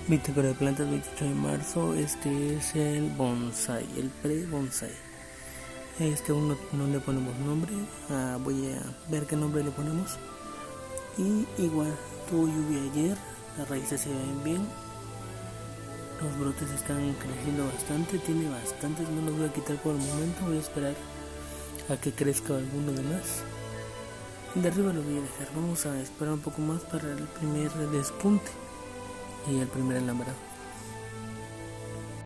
Bitácora de plantas, 28 de marzo. Este es el bonsai, el pre-bonsai. Aún no le ponemos nombre. Voy a ver qué nombre le ponemos. Y igual, tuvo lluvia ayer, las raíces se ven bien. Los brotes están creciendo bastante, tiene bastantes, no los voy a quitar por el momento, voy a esperar a que crezca alguno de más. De arriba lo voy a dejar, vamos a esperar un poco más para el primer despunte y el primer alambrado.